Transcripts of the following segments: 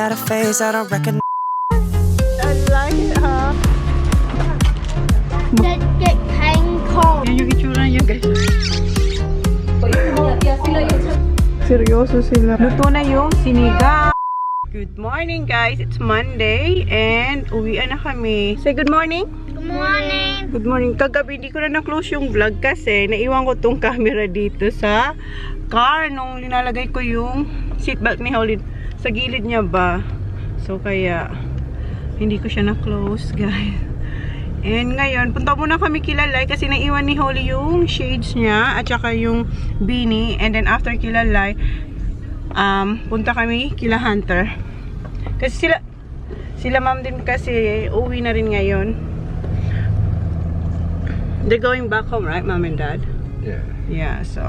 got a face I don't recognize. I like it, ha? Let's get cold. Yan yung itsura niya, guys. Seryoso sila. Luto na yung sinigang. Good morning, guys. It's Monday and uwian na kami. Say good morning. Good morning. Good morning. Kagabi hindi ko na na-close yung vlog kasi naiwan ko tong camera dito sa car nung linalagay ko yung seatbelt ni Holly sa gilid niya ba. So kaya hindi ko siya na-close, guys. And ngayon, punta muna kami kilalay kasi naiwan ni Holly yung shades niya at saka yung beanie. And then after kilalay, punta kami kila Hunter. Kasi sila ma'am din kasi uwi na rin ngayon. They're going back home, right, mom and dad? Yeah. Yeah, so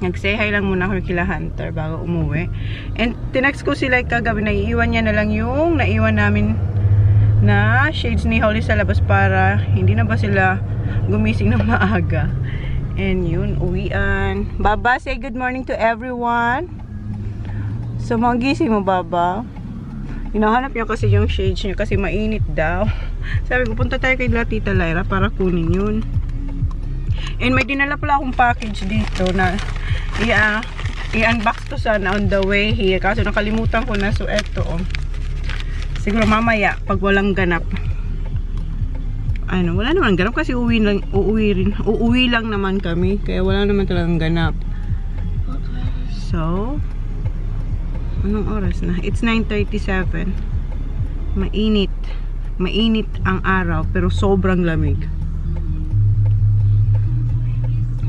nag-say hi lang muna kami kila Hunter bago umuwi. And tinext ko sila kagabi, naiiwan niya na lang yung naiwan namin na shades ni Holly sa labas para hindi na ba sila gumising ng maaga. And yun, uwian. Baba, say good morning to everyone. So, magising mo, Baba. Hinahanap niya kasi yung shades niya kasi mainit daw. Sabi ko, punta tayo kay Tita Lyra para kunin yun. And may dinala pala akong package dito na i-unbox to sana on the way here. Kaso nakalimutan ko na. So, eto, oh. Siguro mamaya, pag walang ganap. Ano, wala naman ganap kasi uuwi lang naman kami. Kaya wala naman talagang ganap. Okay. So, anong oras na? It's 9:37. Mainit. Mainit ang araw, pero sobrang lamig.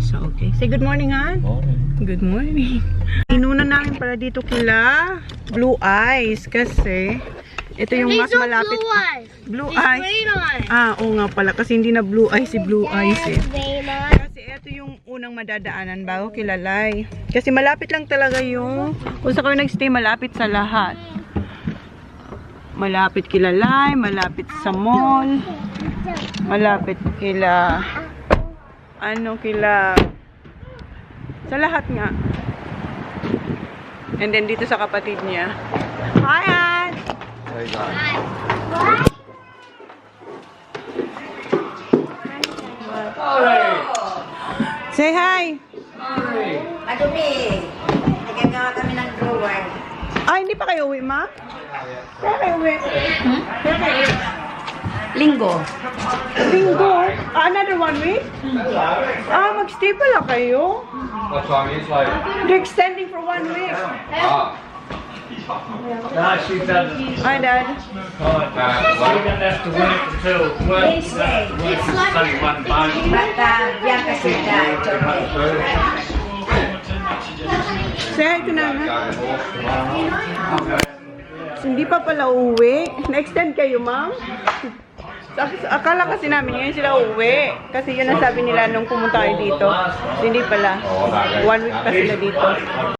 So, okay. Say good morning, Han. Morning. Good morning. Inuna namin para dito kila Blue Eyes kasi ito yung mas malapit. Blue eyes. Blue These eyes. green eyes. Oo nga pala. Kasi hindi na blue eyes si Blue Eyes eh. Green eyes. Kasi ito yung unang madadaanan bago kilalay. Kasi malapit lang talaga yung kung sa kami nagstay, malapit sa lahat. Malapit kilalay, malapit sa mall, malapit kila sa lahat nga. And then dito sa kapatid niya. Hi, Ann! Hey guys. Say hi! Madumi. Nagagawa kami ng drawer. Ah, hindi pa kayo uwi, ma? Kaya kayo uwi? Kaya kayo uwi? Linggo. Linggo? Ah, another 1 week? Ah, magstay pala kayo? What time is like? They're extending for 1 week. Ah. No, she doesn't. Hi, Dad. She doesn't have to work until Wednesday. It's only one month. But Bianca said that it's okay. Say hi to Nana. Hindi pa pala uwi. Na-extend kayo, ma'am? Akala kasi namin ngayon sila uwi. Kasi yun ang sabi nila nung pumunta kayo dito. Hindi pala. 1 week pa sila dito.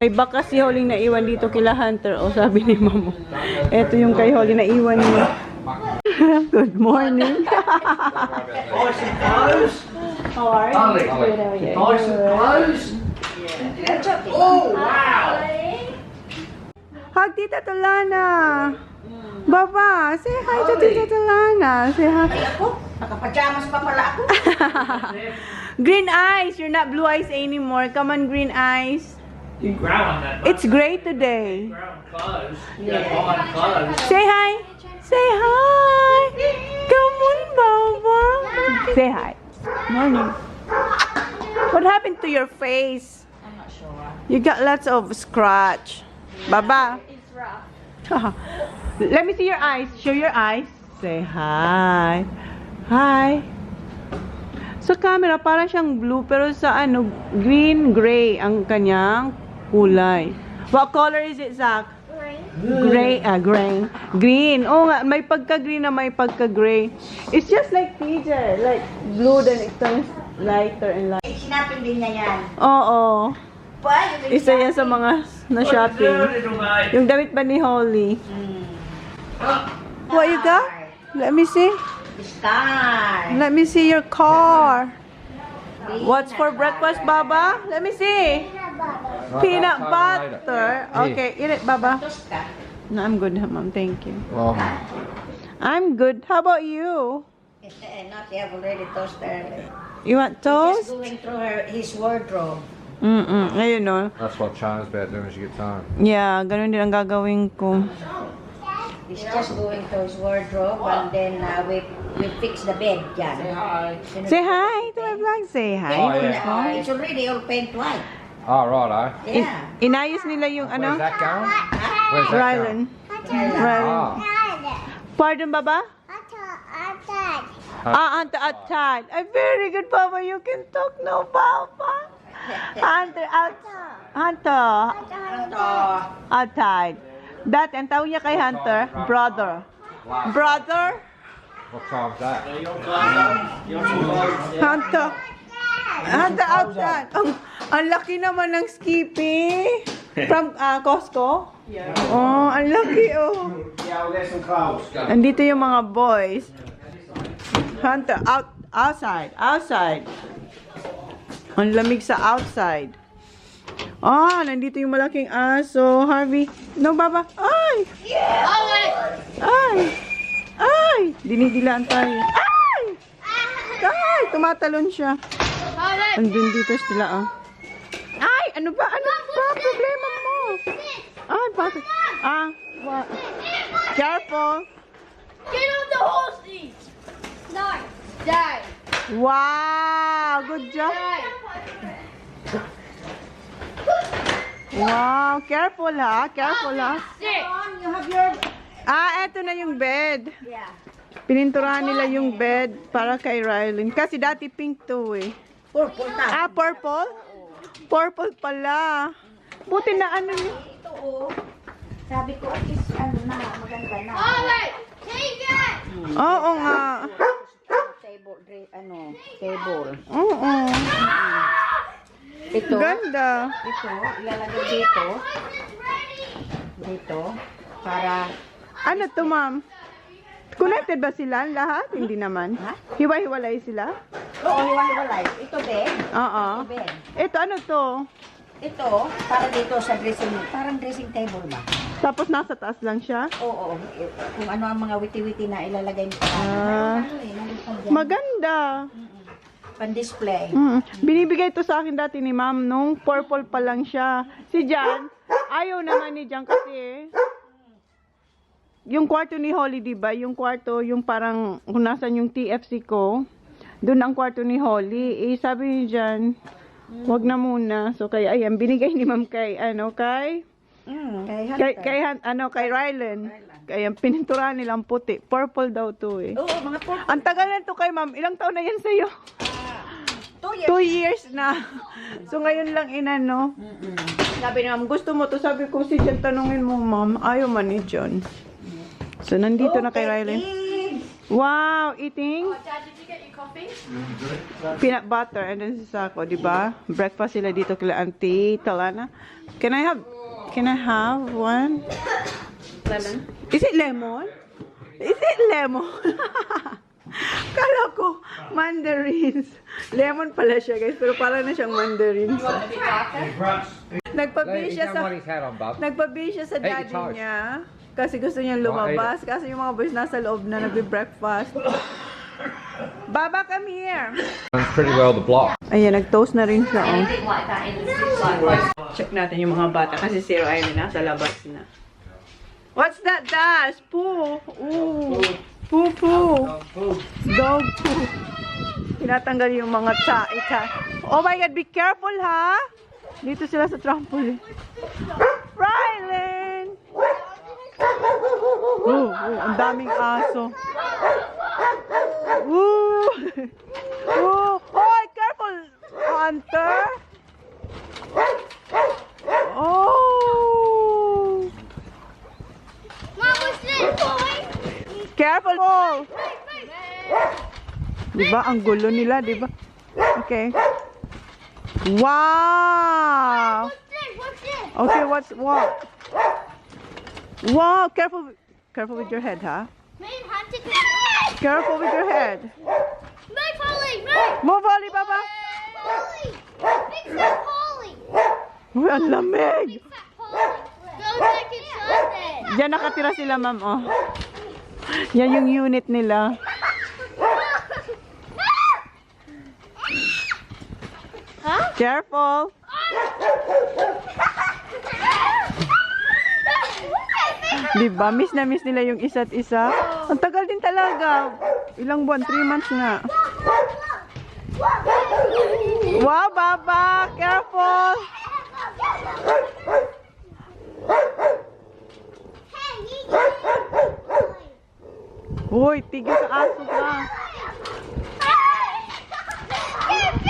May baka si Holly na iwan dito kila Hunter. O sabi ni mamo. Ito yung kay Holly na iwan niya. Good morning. How are you? Good, how are you? Oh, wow. Hug Tita Talana. Baba, say hi to Tita Talana. Say hi. Ako, nakapajamas pa pala ako. Green eyes. You're not blue eyes anymore. Come on, green eyes. You grow on that. It's gray today. Grow on clothes. Yeah. On clothes. Say hi. Say hi. Come on, Baba. Say hi. Morning. What happened to your face? I'm not sure. You got lots of scratch. Baba. It's rough. Let me see your eyes. Show your eyes. Say hi. Hi. Sa camera, parang siyang blue, pero sa ano, green-gray ang kanyang kulay. What color is it, Zach? Gray. Gray. Green. Oh nga, may pagka-green na may pagka-gray. It's just like PJ. Like blue, then it turns lighter and lighter. Sinapin din niya yan. Oo. Pa, yung Isa yan sa mga na-shopping. Little mate. Yung damit ba ni Holly? What you got? Let me see. Star. Let me see your car. What's for breakfast, Baba? Let me see. Peanut butter. Okay, eat it, Baba. Tosta. No, I'm good, mom. Thank you. Well, I'm good. How about you? Not yet, already toasted early. You want Just toast? going through his wardrobe. Ayun, no? that's what China's about doing when she gets home. Yeah, ganun din ang gagawin ko. He's just going to his wardrobe and then we fix the bed dyan. Say hi to my vlog. Say hi. Oh, yeah. It's already all paint white. Oh, right, Yeah. Inayos nila yung Where's ano? that going? Where's that Rylan. going? Rylan. Oh. Pardon, Baba? Ante outside. Very good, Baba. You can talk now, Papa. Hunter outside. Hunter. Outside. Dati, ang tawag niya kay Hunter, brother. Brother? What time's that? Hunter. Hunter outside. Ang laki naman ng Skippy. From Costco? Yeah. Oh, ang laki, oh. Yeah, we'll get some clothes. Andito yung mga boys. Hunter, outside. Ang lamig sa outside. Nandito yung malaking aso. Harvey. No, Baba. Ay! Ay! Dinidilaan tayo. Ay! Ay! Tumatalon siya. Andun dito sila, Ay! Ano ba? Problema mo? Ay, bakit? What? Careful. Get on the horses! No. Die. Wow! Good job. Wow! Careful, ha? Careful, ha? Sit. You have your... Eto na yung bed. Yeah. Pininturahan nila yung bed para kay Rylan. Kasi dati pink to, eh. Purple na. Purple? Purple pala. Buti na ano yun. Ito, oh. Sabi ko, at least, maganda na. Alright. Take it. Oo nga. Table, table. Oo. Ito, Ganda. ito, ilalagay dito. Dito, para... Ano to, ma'am? Connected ba sila lahat? Hindi naman. Ha? Hiwa-hiwalay sila? Oo, hiwa-hiwalay. Ito, bed. Oo. Ito, bed. Ito, ano to? Ito, para dito sa dressing, parang dressing table ba? Tapos nasa taas lang siya? Oo, kung ano ang mga witi-witi na ilalagay mo. Nandito dyan. Maganda. Pan-display. Binibigay to sa akin dati ni ma'am nung purple pa lang siya. Si Jan, ayaw naman ni Jan kasi yung kwarto ni Holly, diba? Yung kwarto, yung parang kung nasan yung TFC ko, doon ang kwarto ni Holly. Sabi ni Jan, wag na muna. So kaya ayan, binigay ni ma'am kay kay Rylan. Kaya pininturahan nilang puti. Purple daw to eh. Oo, mga purple. Ang tagal na to kay ma'am. Ilang taon na yan sa'yo? 2 years. 2 years na. So ngayon lang inano. Sabi ni ma'am, gusto mo to? Sabi ko, si Jan, tanungin mo ma'am. Ayaw man ni John. So nandito na kay Rylan. Wow, eating Dad, did you get your coffee? peanut butter and then si Sako, di ba? Breakfast sila dito kila Auntie Talana. Can I have one? Lemon. Is it lemon? Is it lemon? Kala ko mandarins. Lemon pala siya, guys, pero parang na siyang mandarins. Nagpabi siya sa Nagpabi siya sa Hey, daddy charge. niya kasi gusto niya lumabas kasi yung mga boys nasa loob na nagbe-breakfast. Baba, come here. Runs pretty well the block. Ayan, nag-toast na rin siya. Check natin yung mga bata kasi si Riley nasa labas na. What's that, Dash? Poo. Ooh. Poo. Dog poo. Tinatanggal yung mga tsa. Oh my God, be careful, ha? Dito sila sa trampoline. Rylan! Ang daming aso. Hoy, careful, Hunter! Oh! Mom, what's this, boy? Careful, Paul! Diba? Ang gulo nila, diba? Okay. Wow! What's this? Okay, what? Wow, careful with your head, huh? Man, Hunter, Careful with your head. move, Polly, move! Move, Oli, Baba! Polly! Big fat Polly! Uy, ang lamig! Big fat Polly! Go back inside then! Diyan nakatira sila, ma'am, oh. Yan yung unit nila. Careful. Diba? Miss na miss nila yung isa't isa. Ang tagal din talaga. Ilang buwan? 3 months na. Wow, Baba! Careful! Uy, tigil sa aso ka.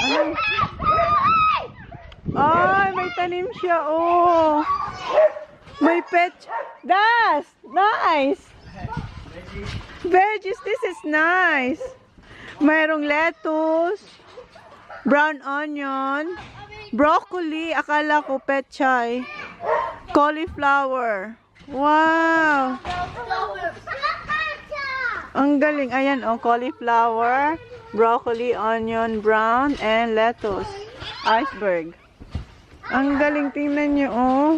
Ano? Ay, may tanim siya, oh. May pet. Das! Nice! Veggies, this is nice. Mayroong lettuce, brown onion, broccoli, akala ko pechay, cauliflower. Wow! Ang galing. Ayan, oh, cauliflower, broccoli, onion, brown, and lettuce. Iceberg. Ang galing, tingnan nyo, oh.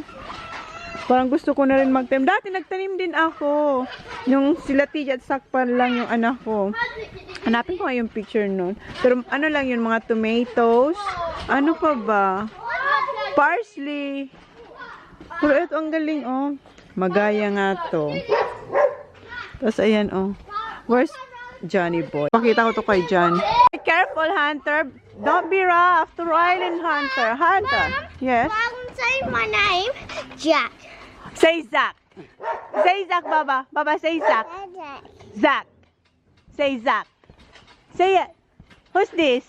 Parang gusto ko na rin magtanim. Dati nagtanim din ako. Yung sila Tija at Sakpan lang yung anak ko. Hanapin ko nga yung picture nun. Pero ano lang yun, mga tomatoes. Ano pa ba? Parsley. Pero ito, ang galing, oh. Magaya nga to. Tapos ayan, oh. Where's Johnny boy? Pakita ko to kay John. Be careful, Hunter. Don't be rough to Rylan, Hunter. Hunter. Yes? Say my name, Jack. Say Zach. Say Zach, Baba. Baba, say Zach. Zach. Say Zach. Say it. Who's this?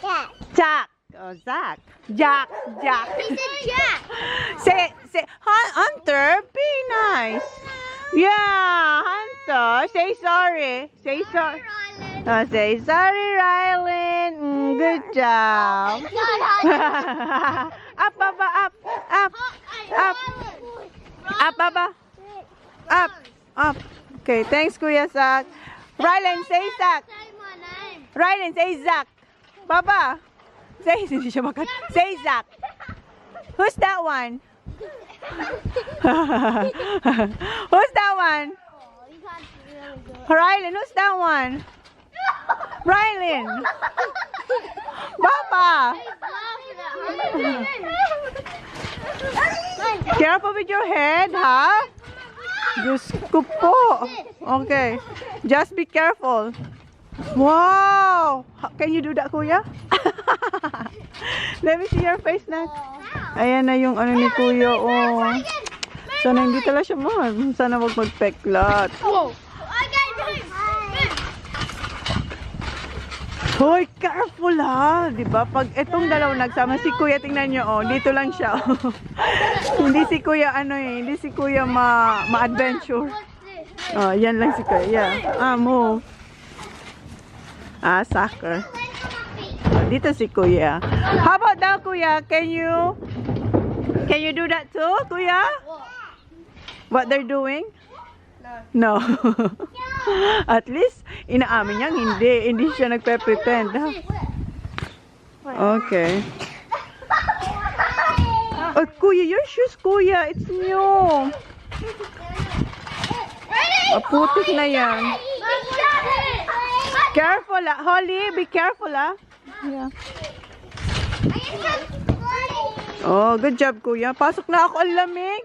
Jack. Jack. Oh, Zach. Jack. Jack. He said Jack. Say, Hunter, be nice. Yeah, Hunter. Say sorry. Say sorry. Say sorry, Rylan. Good job. Up, Baba, up. Up. Up. Up, Baba. Up. Up. Okay, thanks, Kuya Zach. Rylan, say Zach. Say my name. Rylan, say Zach. Baba. Say, hindi siya makat. Say Zach. Who's that one? Who's that one? Rylan, who's that one? Rylan. Baba. Careful with your head, ha? Diyos ko po. Okay. Just be careful. Wow! Can you do that, Kuya? Let me see your face na. Ayan na yung ano ni Kuya, oh. Sana hindi talaga siya sana wag magpeklat. Whoa. Okay, move. Hoy, careful ha. Diba? Pag itong dalawa nagsama, si Kuya, tingnan nyo, oh. Dito lang siya, oh. Hindi si Kuya, hindi si Kuya ma-adventure. Oh, yan lang si Kuya. Yeah. Move. Soccer. Dito si Kuya. How about now, Kuya? Can you do that too, Kuya? What they're doing? No. At least, inaamin niyang hindi siya nagpe-pretend. Okay. Oh, Kuya, your shoes, Kuya. It's new. Putik na yan. Careful, Holly. Be careful, Yeah. Oh, good job, Kuya. Pasok na ako. Ang lamig.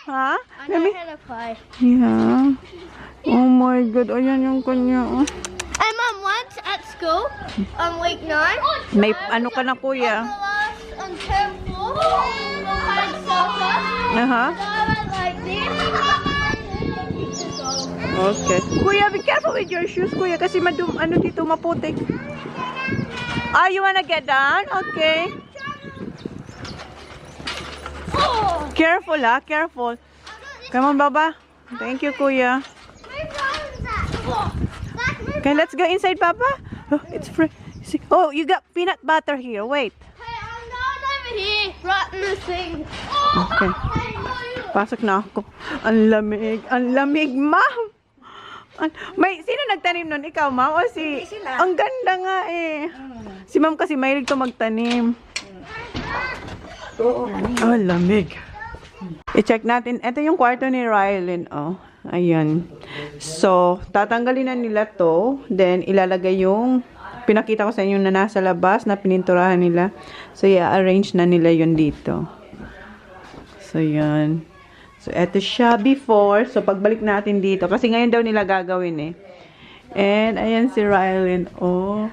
Ha? Lamig? Yeah. Oh my God. Ayan yung kanya. And Mum, once at school, on week 9, May ano ka na, Kuya? on term 4, we had soccer. Aha. So I went like this. Okay. Kuya, be careful with your shoes, Kuya. Kasi dito, maputik. You wanna get down? Okay. Careful, careful. Come on, Baba. Thank you, Kuya. Okay, let's go inside, Papa. Oh, it's free. Oh, you got peanut butter here. Wait. Hey, I'm not over here, right in the thing. Okay. Pasok na ako. Ang lamig. Ang lamig, ma'am. Sino nagtanim nun? Ikaw, ma'am? O si... Ang ganda nga eh. Si ma'am kasi mahilig to magtanim. Oh, lamig. I-check natin. Ito yung kwarto ni Rylin, oh. Ayan. So, tatanggalin na nila to. Then, ilalagay yung pinakita ko sa inyo na nasa labas na pininturahan nila. So, i-arrange na nila yun dito. So, yan. So, eto siya before. So, pagbalik natin dito. Kasi ngayon daw nila gagawin eh. And, ayan si Rylin. Oh,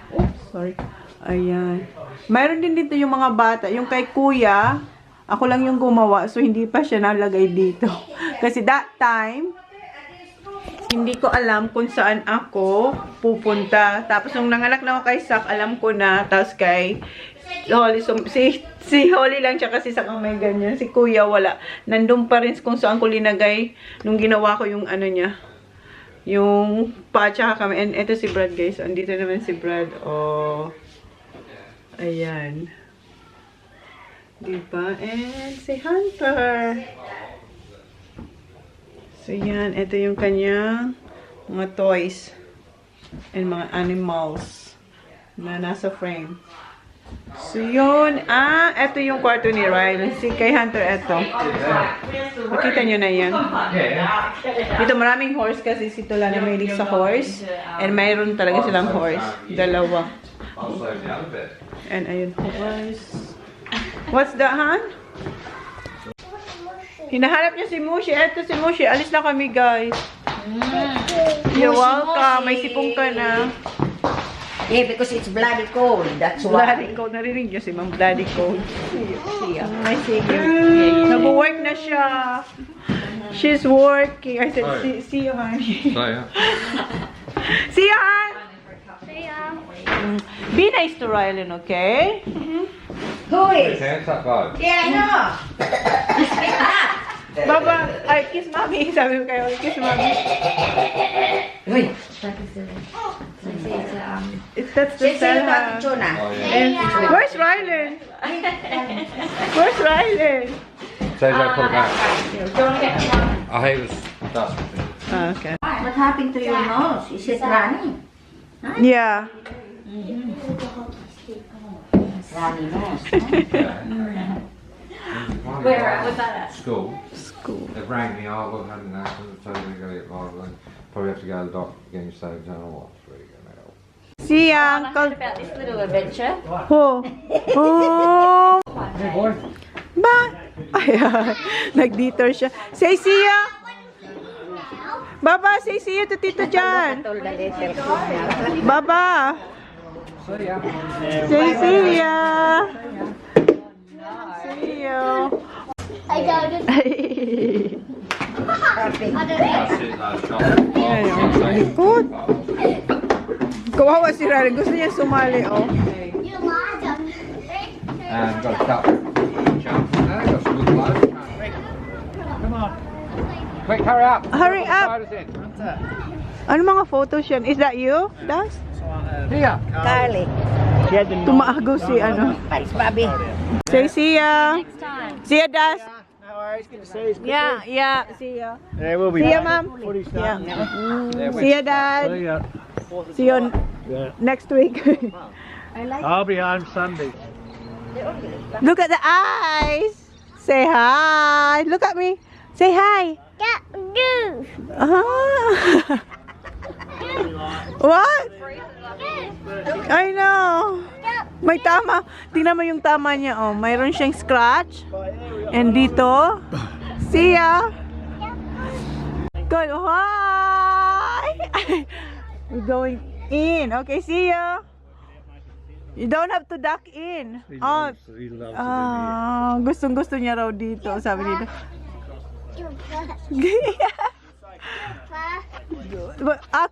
sorry. Ayan. Mayroon din dito yung mga bata. Yung kay kuya, ako lang yung gumawa. So, hindi pa siya nalagay dito. Kasi that time, hindi ko alam kung saan ako pupunta. Tapos, nung nanganak na ako kay Sak, alam ko na. Tapos kay Holly, so, si Holly lang siya kasi Sak ang may ganyan. Si kuya, wala. Nandun pa rin kung saan ko linagay nung ginawa ko yung ano niya. Yung pa-tsaka kami. And eto si Brad, guys. So, andito naman si Brad. Oh. Ayan. Diba? And si Hunter. So, yan. Ito yung kanyang mga toys and mga animals na nasa frame. So, yun. Ito yung kwarto ni Ryan. Si kay Hunter, ito. Makita nyo na yan. Dito maraming horse kasi si Tula na may sa horse. And mayroon talaga silang horse. Dalawa. And ayun, horse. What's that, Han? Hinahanap niya si Mushi. Eto si Mushi. Alis na kami, guys. You're welcome. May sipong ka na. Yeah, because it's bloody cold. That's why. Bloody cold. Narinig niyo si Ma'am. Bloody cold. May sige. Nag-work na siya. She's working. I said, see you, Han. So, yeah. See you, Han. See ya. Be nice to Rylan, okay? Who is? Hands up, guys. Yeah, I know. Baba, ay, kiss mommy. Sabi ko kayo, kiss mommy. Uy. That's the Say Stella. Chona. Oh, yeah. And where's Rylan? Where's Rylan? So, they put it back. I hate this dust. Okay. What happened to your nose? Is it running? Yeah. Runny nose. Where was that at? School. School. They rang me, oh, I've had an accident, so they're going to get violent. Probably have to go to the doctor again, so I don't know what's really going to help. See ya, Uncle. About this little adventure. Who? Oh. Hey, boy. Ba? Ayan. Nag-detour siya. Say see ya. Baba, say see ya to Tito Jan. Baba. See ya. Say see ya. See ya. I got it. That's it, that's shot. Good. Kawawa si Ryan. Gusto niya sumali, oh. You lied to me. And got a cup. Jump. No, got some good blood. Come on. Quick, hurry up. Hurry up. Slide us in. Ano mga photos yan? Is that you? Das? Here. Carly. Tumaagaw si ano. Thanks, Bobby. Say see ya. See ya, Das. No worries, good to see you. Yeah, yeah. See ya. Yeah, we'll be See ya, back. Ma'am. Footy Yeah. starting. See ya, Dad. See ya. See you Yeah. next week. I'll be home Sunday. Look at the eyes. Say hi. Look at me. Say hi. Get goose. Ah. What? I know. May tama. Tingnan mo yung tama niya. Oh, mayroon siyang scratch. And dito. See ya. Good. Hi. We're going in. Okay, see ya. You don't have to duck in. Oh, gustong-gusto niya raw dito. Sabi dito.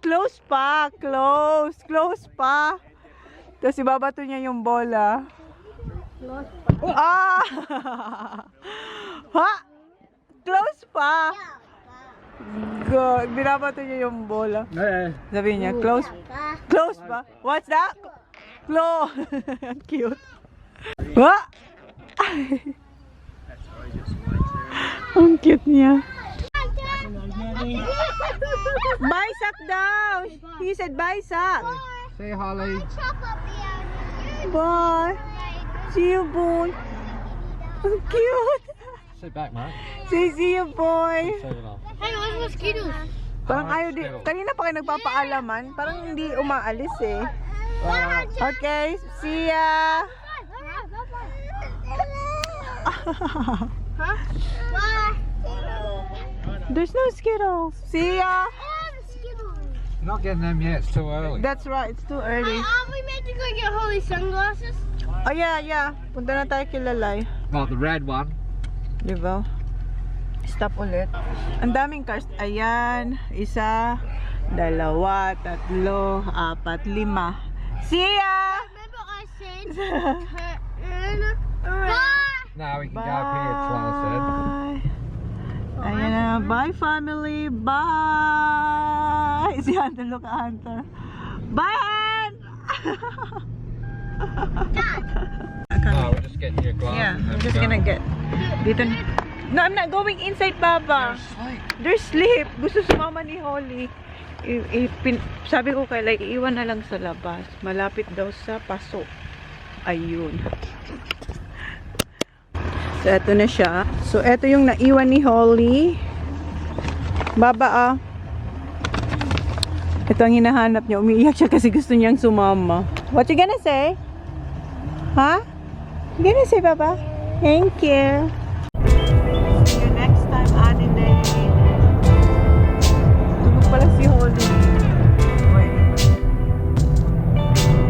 Close pa. Close. Close pa. Tapos ibabato niya yung bola. Ah! Ha? Close pa. Good. Binabato niya yung bola. Sabi niya, close. Close pa. What's that? Close. Cute. What? Ang cute niya. Baisak daw. He said baisak. Say Holly. Bye. See you, boy. Ang cute. Sit back, mate. See you, boy. Sit it off. Hey, where's mosquitoes? Parang ayaw din. Kanina pa kayo nagpapaalaman. Parang hindi umaalis eh. Okay, see ya. There's no Skittles. See ya. You're not getting them yet. It's too early. That's right. It's too early. Are we meant to go get Holly sunglasses? Oh yeah. Punta na tayo kay Lalay. Well, the red one. Diba? Stop ulit. Ang daming cars. Ayan. Isa, dalawa, tatlo, apat, lima. See ya! Remember I said bye. Now we can go up here, Flo said. Bye. Ayan na. Bye, family. Bye! Si Hunter, look at Hunter. Bye, Han! No, we're just getting your glasses. Yeah, and I'm then just we go. gonna get dito. No, I'm not going inside, Baba. There's sleep. Gusto sumama ni Holly. Sabi ko kay Lai, iiwan na lang sa labas. Malapit daw sa paso. Ayun. So, eto na siya. So, eto yung naiwan ni Holly. Baba, Ito ang hinahanap niya. Umiiyak siya kasi gusto niyang sumama. What you gonna say? Huh? You gonna say, Baba? Thank you. See you next time, Ate Day. Tulog pala si Holly. Wait.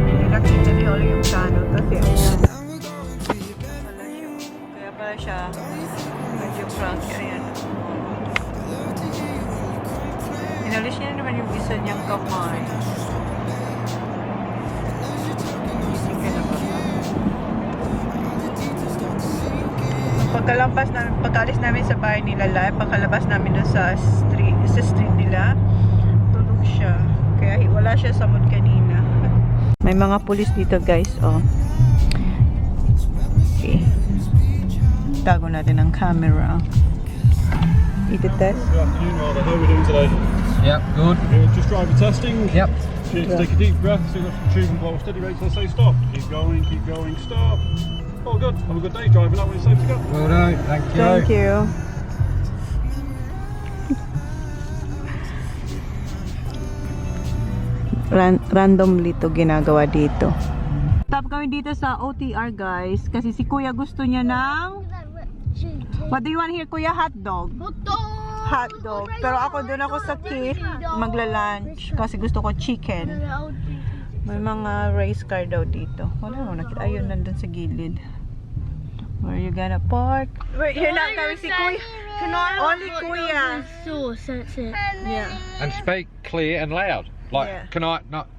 Hindi nakita ni Holly yung channel kasi ayan. Kaya pala siya. Medyo cranky. Ayan. Inalis niya naman yung isa niyang kamay. Gising ka na ba? Pagkaalis namin sa bahay nila, pagkalabas namin dun sa street nila, tulog siya. Kaya wala siya sa mood kanina. May mga pulis dito, guys, Okay. Tago natin ang camera. Iti-test. Good afternoon, Rather. How are we doing today? Yep, good. Just driver testing. Yep. Just take a deep breath, see if the tube and blow a steady rate till I say stop. Keep going, stop. Oh, good. Have a good day driving out when it's safe to go. Well done. Thank you. Thank you. Randomly to ginagawa dito. Stop kami dito sa OTR, guys, kasi si Kuya gusto niya ng what do you want here, Kuya? Hot dog. Hot dog. Pero ako doon ako sa Kif magla-lunch kasi gusto ko chicken. May mga race car daw dito. Wala mo nakita. Ayun, nandun sa gilid. Where you gonna park? Wait, you're not coming si Kuya. Only Kuya. Sauce, that's it. Yeah. And speak clear and loud. Like, Yeah. can I not?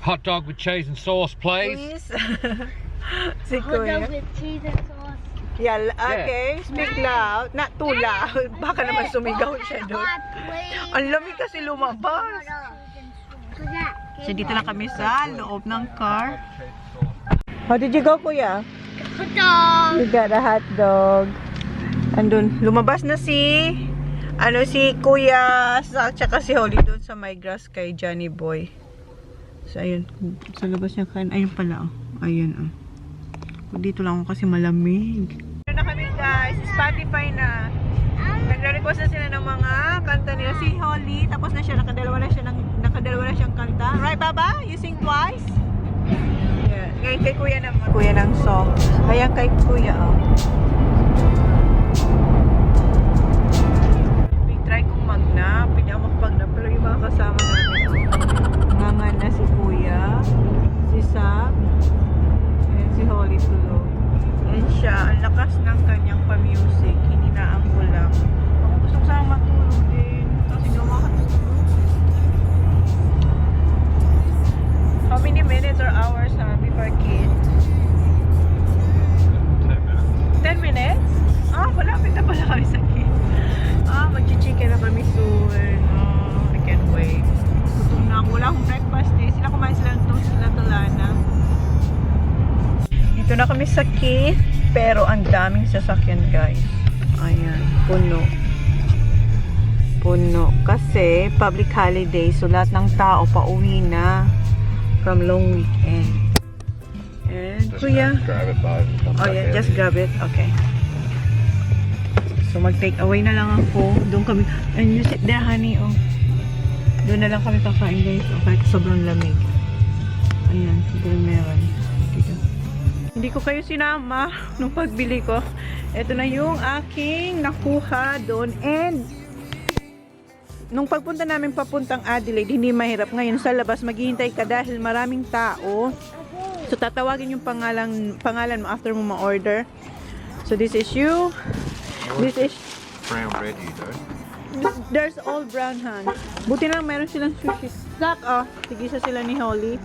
Hot dog with cheese and sauce, please. Please. Si Hot dog Kuya. with cheese and sauce. Yeah, okay. Speak loud. Not too loud. Baka naman sumigaw siya doon. Ang lamig kasi lumabas. So dito na kami sa loob ng car. How did you go, Kuya? Hot dog. You got a hot dog. Andun, lumabas na si Kuya at saka si Holly doon sa my grass kay Johnny Boy. So ayun, sa labas niya kain. Ayun pala, ayun. Dito lang ako kasi malamig. Ano na kami, guys? Spotify na. Nagre-request na sila ng mga kanta nila. Si Holly, tapos na siya, nakadalawa na siyang kanta. Right, Baba? You sing twice? Yeah. Ngayon kay Kuya naman. Kuya ng song. Ayan kay Kuya, try kong mag-nap. Hindi ako makapag-nap. Pero yung mga kasama natin, nangan na si Kuya, si Sam, and si Holly tulog. And siya, ang lakas ng kanyang pa-music. Hininaan ko lang. Ako gusto ko sana matulog din. Kasi hindi ako makatulog. How many minutes or hours before kids? 10 minutes? Malapit na pala kami sa kids. Mag-chicken na kami soon. I can't wait. Gutom na ako. Wala akong breakfast eh. Sila kumain sila ng toast sila Talana. Dito na kami sa Kith. Pero ang daming sasakyan, guys. Ayan. Puno. Puno. Kasi public holiday. So lahat ng tao pauwi na from long weekend. And Ayan, kuya. Grab it, bud. Come Oh back yeah, in. just grab it. Okay. So mag-take away na lang ako. Doon kami. And you sit there, honey. Oh. Doon na lang kami kakain, guys. Oh, kahit sobrang lamig. Ayan, doon meron. Dito. Hindi ko kayo sinama nung pagbili ko. Ito na yung aking nakuha doon. And nung pagpunta namin papuntang Adelaide, hindi mahirap. Ngayon sa labas, maghihintay ka dahil maraming tao. So tatawagin yung pangalan mo after mo ma-order. So this is you. This is Brown bread, you do. there's all brown hand. Buti lang meron silang sushi snack. Oh, tigisa sila ni Holly.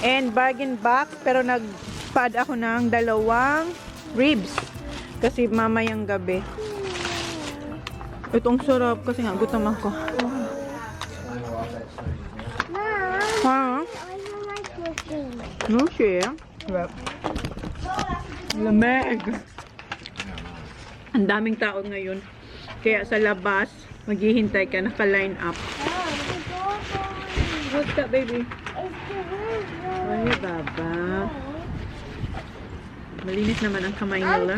And bargain box, pero nagpa-add ako ng 2 ribs. Kasi mamayang gabi. Itong sarap kasi nga gutom ako. Ha? No share. Lamig. Ang daming tao ngayon. Kaya sa labas, maghihintay ka, naka-line up. What's that, baby? Ay, baba. Malinis naman ang kamay nila.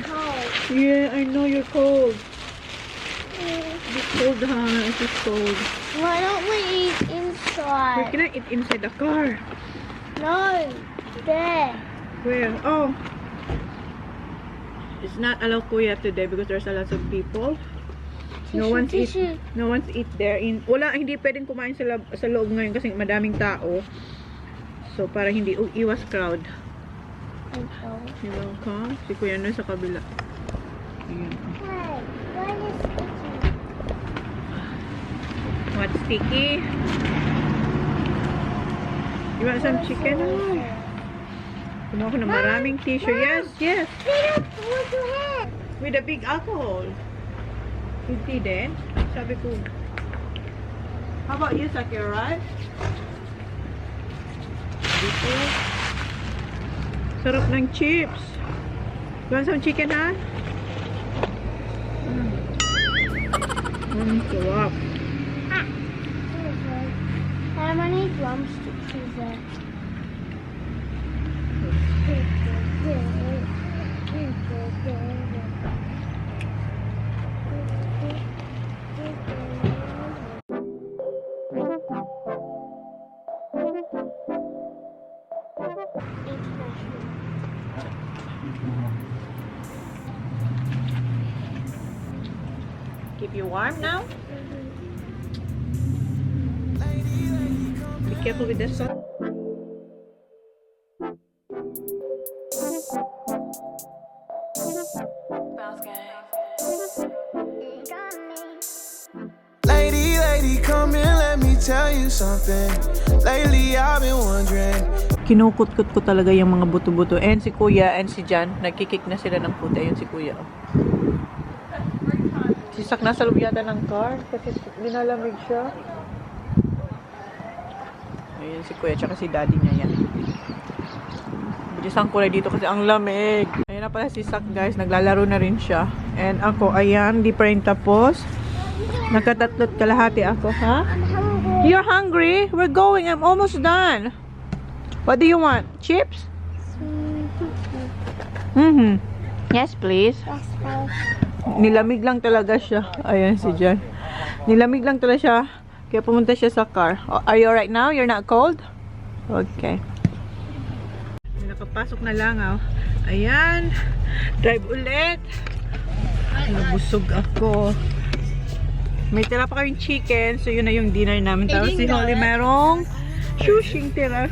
Yeah, I know you're cold. It's cold, huh? It's just cold. Why don't we eat We inside? cannot eat inside the car. No, there. Where? Oh. It's not allowed kuya today because there's a lot of people. No one's eat there. Wala, hindi pwedeng kumain sa loob ngayon kasi madaming tao. So, para hindi iwas crowd. You're welcome. Si kuya na sa kabila. Ayan. What's sticky? You want some chicken? Kumuha ko ng maraming tissue. Yes, yes. With a big alcohol. Hindi din. Sabi ko. How about you, Sakira, right? Dito. Sarap ng chips. You want some chicken, ha? Sarap. How many drumsticks is there? Keep you warm now. Be careful with the sun. Lady, come in, let me tell you something. Lately, I've been wondering. Kinukut-kut ko talaga yung mga buto-buto. And si Kuya and si Jan, nagkikik na sila ng puti. Ayun si Kuya. Si Sak nasa loob yata ng car kasi linalamig siya. Ayun si Kuya, tsaka si Daddy niya yan. Bilis ang kulay dito kasi ang lamig. Ayun na pala si Sak, guys. Naglalaro na rin siya. And ako, ayan, di pa rin tapos. Nagkatatlot kalahati ako, ha? You're hungry? We're going. I'm almost done. What do you want? Chips? Yes, please. Nilamig lang talaga siya. Ayan si Jan. Nilamig lang talaga siya. Kaya pumunta siya sa car. Are you alright now? You're not cold? Okay. Nakapasok na lang, oh. Ayan. Drive ulit. Nabusog ako. May tira pa kaming chicken. So, yun na yung dinner namin. Tapos si Holly merong sushing tira.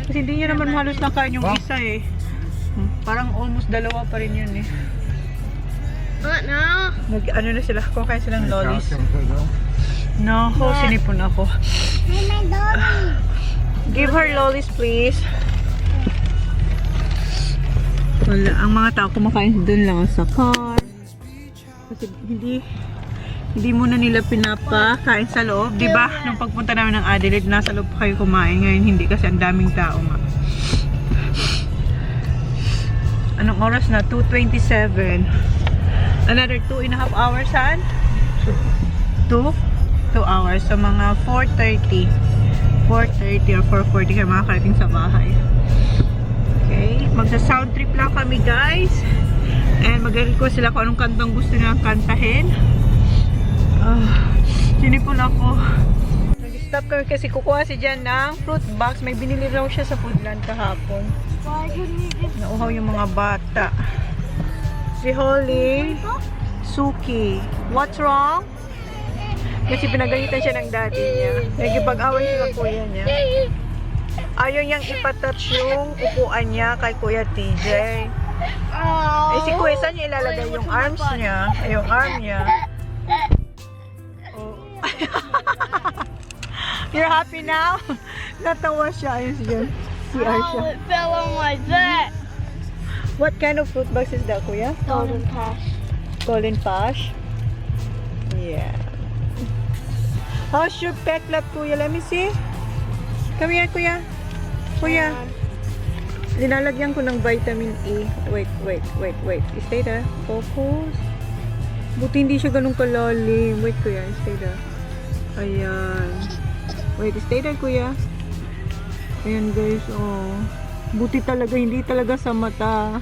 Kasi hindi niya naman halos nakain yung isa eh. Parang almost dalawa pa rin yun eh. What now? Ano na sila? Kukain silang lollies. No, sinipon ako. Hey, my doggy. Give her lollies, please. Wala, ang mga tao kumakain doon lang sa car. Kasi hindi muna nila pinapakain sa loob, 'di ba? Nung pagpunta namin ng Adelaide, nasa loob pa kayo kumain. Ngayon hindi kasi ang daming tao nga. Anong oras na? 2:27. Another 2.5 hours, han? 2 hours. So mga 4:30 or 4:40 kayo makakarating sa bahay. Okay? Magsa-sound trip lang kami, guys. And mag-request sila kung anong kantang gusto nilang kantahin. Sinipon ako. Nag-stop kami kasi kukuha si Jan ng fruit box. May binili raw siya sa Foodland kahapon. Nauhaw yung mga bata. Si Holly, Suki. What's wrong? Kasi pinagalitan siya ng daddy niya. Nagipag-away siya sa kuya niya. Ayaw niyang ipatouch yung upuan niya kay Kuya TJ. Eh si Kuya, saan niya ilalagay yung arms niya? Yung arm niya. Oh. You're happy now? Natawa siya. Ayun siya. CR siya. It fell on my back. What kind of fruit box is that, Kuya? Golden Pass. Golden Pash? Yeah. How's your pet lab, Kuya? Let me see. Come here, Kuya. Kuya. Linalagyan ko ng vitamin E. Wait. Stay there. Focus. Buti hindi siya ganun kalalim. Wait, Kuya. Stay there. Ayan. Wait, stay there, Kuya. Ayan, guys. Oh. Buti talaga. Hindi talaga sa mata.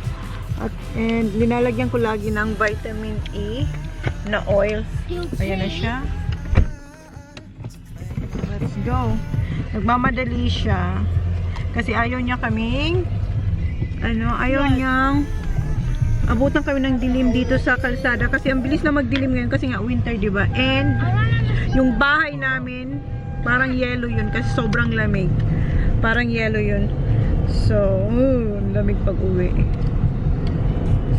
And linalagyan ko lagi ng vitamin E na oil. Ayan na siya. Let's go. Nagmamadali siya. Kasi ayaw niya kaming ayaw niyang abutan kami ng dilim dito sa kalsada kasi ang bilis na magdilim ngayon kasi nga winter, di ba? And yung bahay namin parang yellow yun kasi sobrang lamig. Parang yellow yun. So, lamig pag uwi.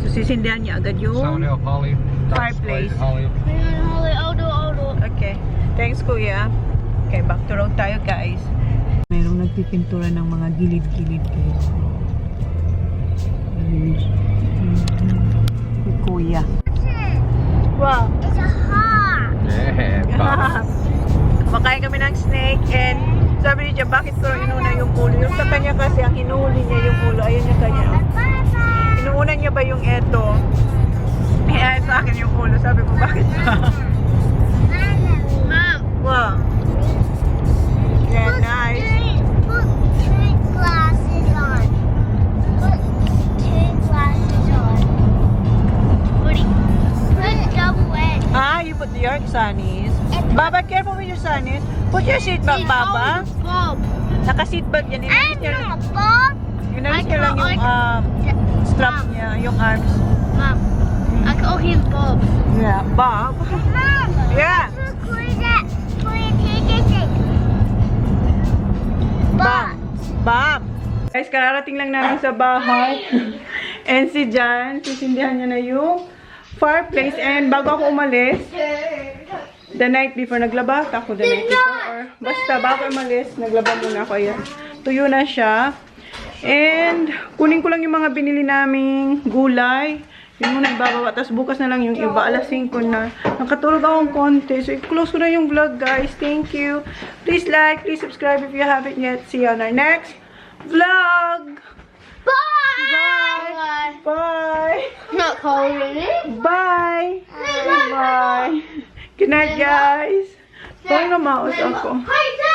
So, sisindihan niya agad yung fireplace. Holly, I'll do. Okay. Thanks, Kuya. Okay, back to road tayo, guys. Merong nagpipintura ng mga gilid-gilid, guys. Kuya. Wow. It's a heart. Yeah, Makain kami ng snake and sabi niya, bakit ko inuna yung ulo? Yung sa kanya kasi, ang hinuhuli niya yung ulo. Ayun yung kanya. Inuuna niya ba yung eto? Ay, sa akin yung ulo. Sabi ko, bakit ba? Mom. Wow. Yeah, nice. Put two glasses on. Put two glasses on. Put double edge. You put your sunnies. Baba, careful with your sunnies. Put your seatbelt, Baba. Bob. Naka-seatbelt yan. I'm not Bob. Inalis niya lang yung strap niya, yung arms. Mom, I call him Bob. Yeah, Bob. Mom. Yeah. Bam! Bam! Guys, kararating lang namin sa bahay. And si Jan, sisindihan niya na yung fireplace. And bago ako umalis, the night before, naglaba ako the night before. Or basta, bago umalis, naglaba muna ako. Ayan. Tuyo na siya. And kunin ko lang yung mga binili naming gulay. Yun muna ibababa. Tapos bukas na lang yung iba. Alas 5 na. Nakatulog akong konti. So, i-close ko na yung vlog, guys. Thank you. Please like, please subscribe if you haven't yet. See you on our next vlog. Bye. Bye. Bye. Not calling it. Bye. Bye. Good night, guys. Bye, mamaos ako. Hi, Dad.